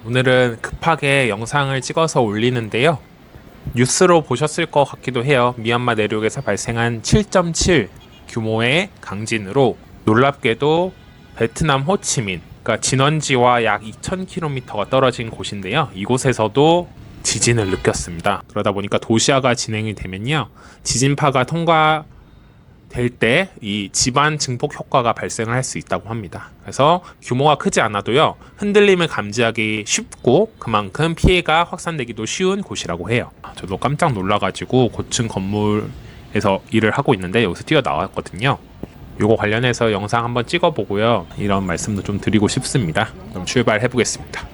오늘은 급하게 영상을 찍어서 올리는데요. 뉴스로 보셨을 것 같기도 해요. 미얀마 내륙에서 발생한 7.7 규모의 강진으로 놀랍게도 베트남 호치민, 그러니까 진원지와 약 2,000km가 떨어진 곳인데요. 이곳에서도 지진을 느꼈습니다. 그러다 보니까 도시화가 진행이 되면요. 지진파가 통과될 때 이 집안 증폭 효과가 발생을 할 수 있다고 합니다. 그래서 규모가 크지 않아도요. 흔들림을 감지하기 쉽고 그만큼 피해가 확산되기도 쉬운 곳이라고 해요. 저도 깜짝 놀라가지고 고층 건물에서 일을 하고 있는데 여기서 뛰어나왔거든요. 요거 관련해서 영상 한번 찍어보고요. 이런 말씀도 좀 드리고 싶습니다. 그럼 출발해 보겠습니다.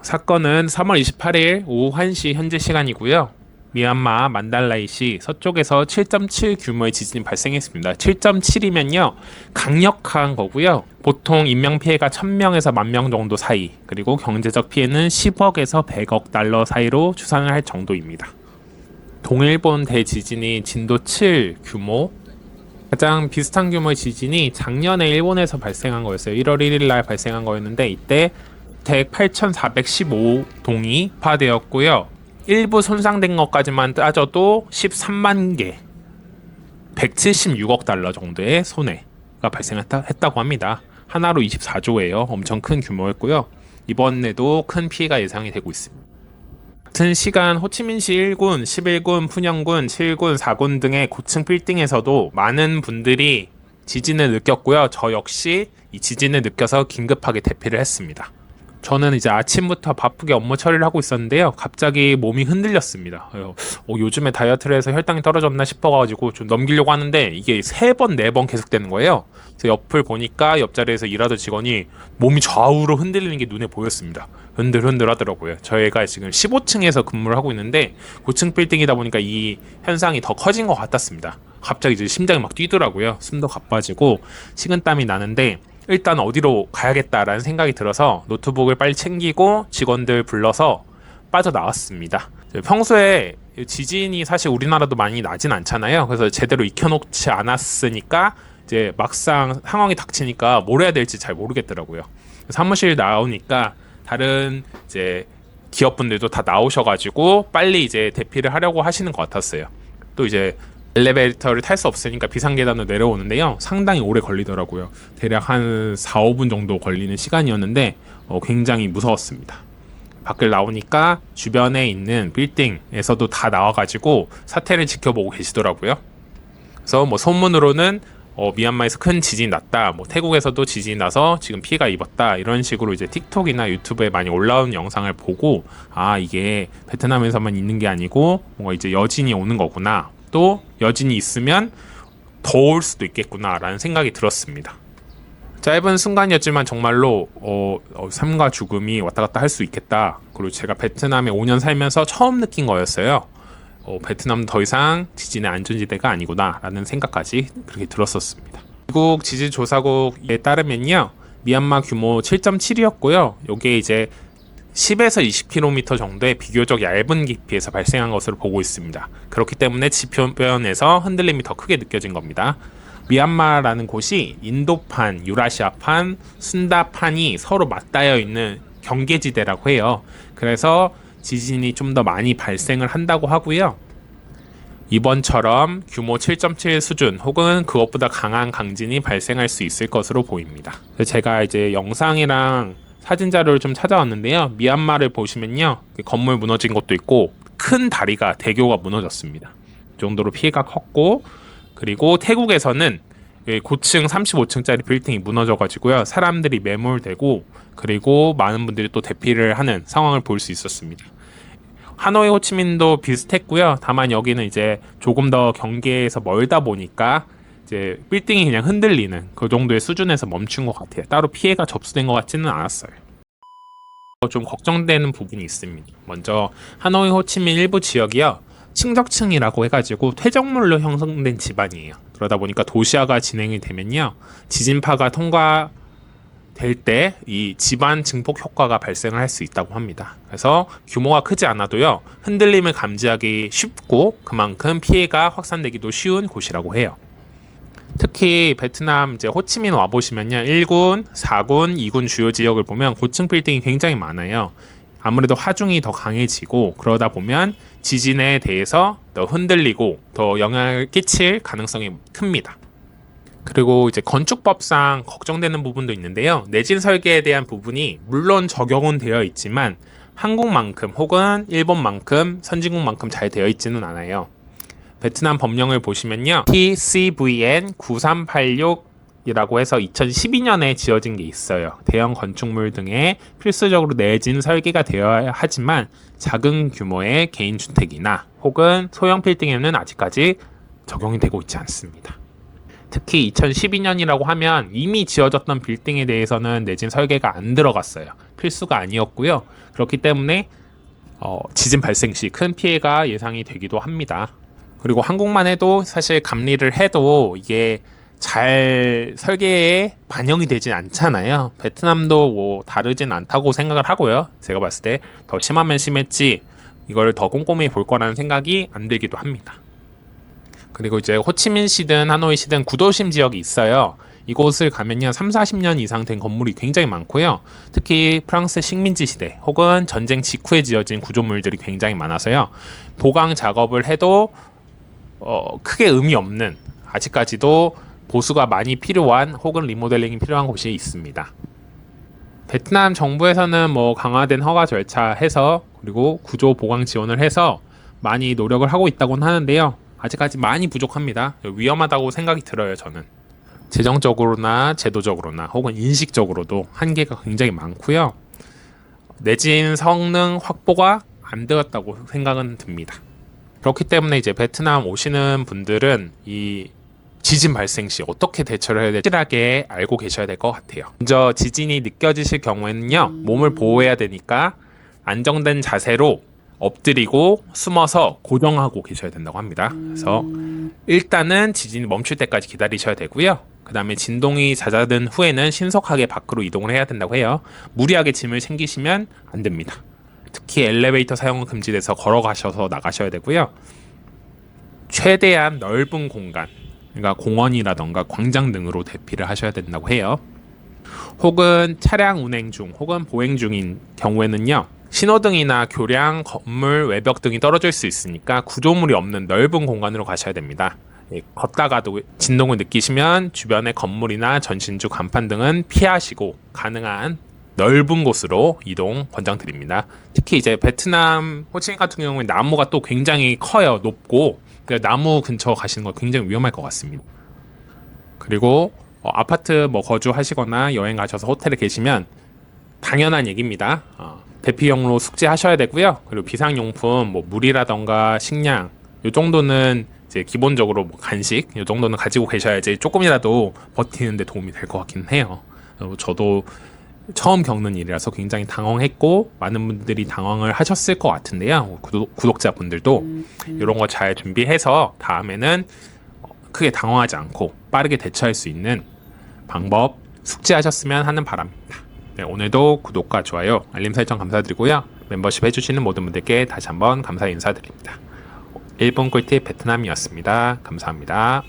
사건은 3월 28일 오후 1시 현재 시간이고요. 미얀마 만달라이시 서쪽에서 7.7 규모의 지진이 발생했습니다. 7.7이면요 강력한 거고요. 보통 인명피해가 1000명에서 10,000명 정도 사이, 그리고 경제적 피해는 10억에서 100억 달러 사이로 추산을 할 정도입니다. 동일본 대지진이 진도 7 규모, 가장 비슷한 규모의 지진이 작년에 일본에서 발생한 거였어요. 1월 1일 날 발생한 거였는데 이때 대 8,415동이 파되었고요. 일부 손상된 것까지만 따져도 13만 개, 176억 달러 정도의 손해가 발생했다고 합니다. 하나로 24조예요. 엄청 큰 규모였고요. 이번에도 큰 피해가 예상이 되고 있습니다. 같은 시간 호치민시 1군, 11군, 푸녕군, 7군, 4군 등의 고층 빌딩에서도 많은 분들이 지진을 느꼈고요. 저 역시 이 지진을 느껴서 긴급하게 대피를 했습니다. 저는 이제 아침부터 바쁘게 업무 처리를 하고 있었는데요. 갑자기 몸이 흔들렸습니다. 요즘에 다이어트를 해서 혈당이 떨어졌나 싶어가지고 좀 넘기려고 하는데 이게 3번, 4번 계속되는 거예요. 그래서 옆을 보니까 옆자리에서 일하던 직원이 몸이 좌우로 흔들리는 게 눈에 보였습니다. 흔들흔들 하더라고요. 저희가 지금 15층에서 근무를 하고 있는데 고층 빌딩이다 보니까 이 현상이 더 커진 것 같았습니다. 갑자기 이제 심장이 막 뛰더라고요. 숨도 가빠지고 식은땀이 나는데 일단 어디로 가야겠다라는 생각이 들어서 노트북을 빨리 챙기고 직원들 불러서 빠져나왔습니다. 평소에 지진이 사실 우리나라도 많이 나진 않잖아요. 그래서 제대로 익혀놓지 않았으니까 이제 막상 상황이 닥치니까 뭘 해야 될지 잘 모르겠더라고요. 사무실 나오니까 다른 이제 기업분들도 다 나오셔가지고 빨리 이제 대피를 하려고 하시는 것 같았어요. 또 이제 엘리베이터를 탈 수 없으니까 비상계단으로 내려오는데요. 상당히 오래 걸리더라고요. 대략 한 4, 5분 정도 걸리는 시간이었는데 굉장히 무서웠습니다. 밖을 나오니까 주변에 있는 빌딩에서도 다 나와가지고 사태를 지켜보고 계시더라고요. 그래서 뭐 소문으로는 미얀마에서 큰 지진이 났다, 뭐 태국에서도 지진이 나서 지금 피해가 입었다, 이런 식으로 이제 틱톡이나 유튜브에 많이 올라오는 영상을 보고 이게 베트남에서만 있는 게 아니고 뭔가 이제 여진이 오는 거구나, 또 여진이 있으면 더울 수도 있겠구나 라는 생각이 들었습니다. 짧은 순간이었지만 정말로 삶과 죽음이 왔다 갔다 할 수 있겠다. 그리고 제가 베트남에 5년 살면서 처음 느낀 거였어요. 베트남 더 이상 지진의 안전지대가 아니구나 라는 생각까지 그렇게 들었었습니다. 미국 지진조사국에 따르면요, 미얀마 규모 7.7이었고요 요게 이제 10에서 20km 정도의 비교적 얇은 깊이에서 발생한 것으로 보고 있습니다. 그렇기 때문에 지표면에서 흔들림이 더 크게 느껴진 겁니다. 미얀마라는 곳이 인도판, 유라시아판, 순다판이 서로 맞닿아 있는 경계지대라고 해요. 그래서 지진이 좀 더 많이 발생을 한다고 하고요. 이번처럼 규모 7.7 수준 혹은 그것보다 강한 강진이 발생할 수 있을 것으로 보입니다. 제가 이제 영상이랑 사진 자료를 좀 찾아왔는데요. 미얀마를 보시면요, 건물 무너진 것도 있고 큰 다리가, 대교가 무너졌습니다. 이 정도로 피해가 컸고, 그리고 태국에서는 고층 35층짜리 빌딩이 무너져가지고요, 사람들이 매몰되고, 그리고 많은 분들이 또 대피를 하는 상황을 볼 수 있었습니다. 하노이, 호치민도 비슷했고요. 다만 여기는 이제 조금 더 경계에서 멀다 보니까 이제 빌딩이 그냥 흔들리는 그 정도의 수준에서 멈춘 것 같아요. 따로 피해가 접수된 것 같지는 않았어요. 좀 걱정되는 부분이 있습니다. 먼저 하노이, 호치민 일부 지역이요, 친적층이라고 해가지고 퇴적물로 형성된 지반이에요. 그러다 보니까 도시화가 진행이 되면요, 지진파가 통과될 때 이 지반 증폭 효과가 발생을 할 수 있다고 합니다. 그래서 규모가 크지 않아도요, 흔들림을 감지하기 쉽고 그만큼 피해가 확산되기도 쉬운 곳이라고 해요. 특히 베트남 이제 호치민 와 보시면요. 1군, 4군, 2군 주요 지역을 보면 고층 빌딩이 굉장히 많아요. 아무래도 화중이 더 강해지고 그러다 보면 지진에 대해서 더 흔들리고 더 영향을 끼칠 가능성이 큽니다. 그리고 이제 건축법상 걱정되는 부분도 있는데요. 내진 설계에 대한 부분이 물론 적용은 되어 있지만 한국만큼 혹은 일본만큼 선진국만큼 잘 되어 있지는 않아요. 베트남 법령을 보시면요. TCVN 9386이라고 해서 2012년에 지어진 게 있어요. 대형 건축물 등에 필수적으로 내진 설계가 되어야 하지만 작은 규모의 개인주택이나 혹은 소형 빌딩에는 아직까지 적용이 되고 있지 않습니다. 특히 2012년이라고 하면 이미 지어졌던 빌딩에 대해서는 내진 설계가 안 들어갔어요. 필수가 아니었고요. 그렇기 때문에 지진 발생 시 큰 피해가 예상이 되기도 합니다. 그리고 한국만 해도 사실 감리를 해도 이게 잘 설계에 반영이 되진 않잖아요. 베트남도 뭐 다르진 않다고 생각을 하고요. 제가 봤을 때 더 심하면 심했지 이걸 더 꼼꼼히 볼 거라는 생각이 안 들기도 합니다. 그리고 이제 호치민시든 하노이시든 구도심 지역이 있어요. 이곳을 가면요 3, 40년 이상 된 건물이 굉장히 많고요. 특히 프랑스 식민지 시대 혹은 전쟁 직후에 지어진 구조물들이 굉장히 많아서요. 보강 작업을 해도 크게 의미 없는 아직까지도 보수가 많이 필요한 혹은 리모델링이 필요한 곳이 있습니다. 베트남 정부에서는 뭐 강화된 허가 절차 해서 그리고 구조 보강 지원을 해서 많이 노력을 하고 있다고는 하는데요. 아직까지 많이 부족합니다. 위험하다고 생각이 들어요, 저는. 재정적으로나 제도적으로나 혹은 인식적으로도 한계가 굉장히 많고요. 내진 성능 확보가 안 되었다고 생각은 듭니다. 그렇기 때문에 이제 베트남 오시는 분들은 이 지진 발생 시 어떻게 대처를 해야 될지 확실하게 알고 계셔야 될 것 같아요. 먼저 지진이 느껴지실 경우에는요, 몸을 보호해야 되니까 안정된 자세로 엎드리고 숨어서 고정하고 계셔야 된다고 합니다. 그래서 일단은 지진이 멈출 때까지 기다리셔야 되고요. 그 다음에 진동이 잦아든 후에는 신속하게 밖으로 이동을 해야 된다고 해요. 무리하게 짐을 챙기시면 안 됩니다. 특히 엘리베이터 사용은 금지돼서 걸어가셔서 나가셔야 되고요. 최대한 넓은 공간, 그러니까 공원이라던가 광장 등으로 대피를 하셔야 된다고 해요. 혹은 차량 운행 중 혹은 보행 중인 경우에는요. 신호등이나 교량, 건물, 외벽 등이 떨어질 수 있으니까 구조물이 없는 넓은 공간으로 가셔야 됩니다. 걷다가도 진동을 느끼시면 주변의 건물이나 전신주 간판 등은 피하시고 가능한 넓은 곳으로 이동 권장드립니다. 특히 이제 베트남 호치민 같은 경우에 나무가 또 굉장히 커요. 높고 나무 근처 가시는 거 굉장히 위험할 것 같습니다. 그리고 아파트 뭐 거주하시거나 여행 가셔서 호텔에 계시면 당연한 얘기입니다. 대피용으로 숙지하셔야 되고요. 그리고 비상용품, 뭐 물이라던가 식량, 요 정도는 이제 기본적으로 뭐 간식, 요 정도는 가지고 계셔야지 조금이라도 버티는데 도움이 될 것 같긴 해요. 저도 처음 겪는 일이라서 굉장히 당황했고 많은 분들이 당황을 하셨을 것 같은데요. 구독자분들도 이런 거 잘 준비해서 다음에는 크게 당황하지 않고 빠르게 대처할 수 있는 방법 숙지하셨으면 하는 바람입니다. 네, 오늘도 구독과 좋아요, 알림 설정 감사드리고요. 멤버십 해주시는 모든 분들께 다시 한번 감사 인사드립니다. 1분 꿀팁 베트남이었습니다. 감사합니다.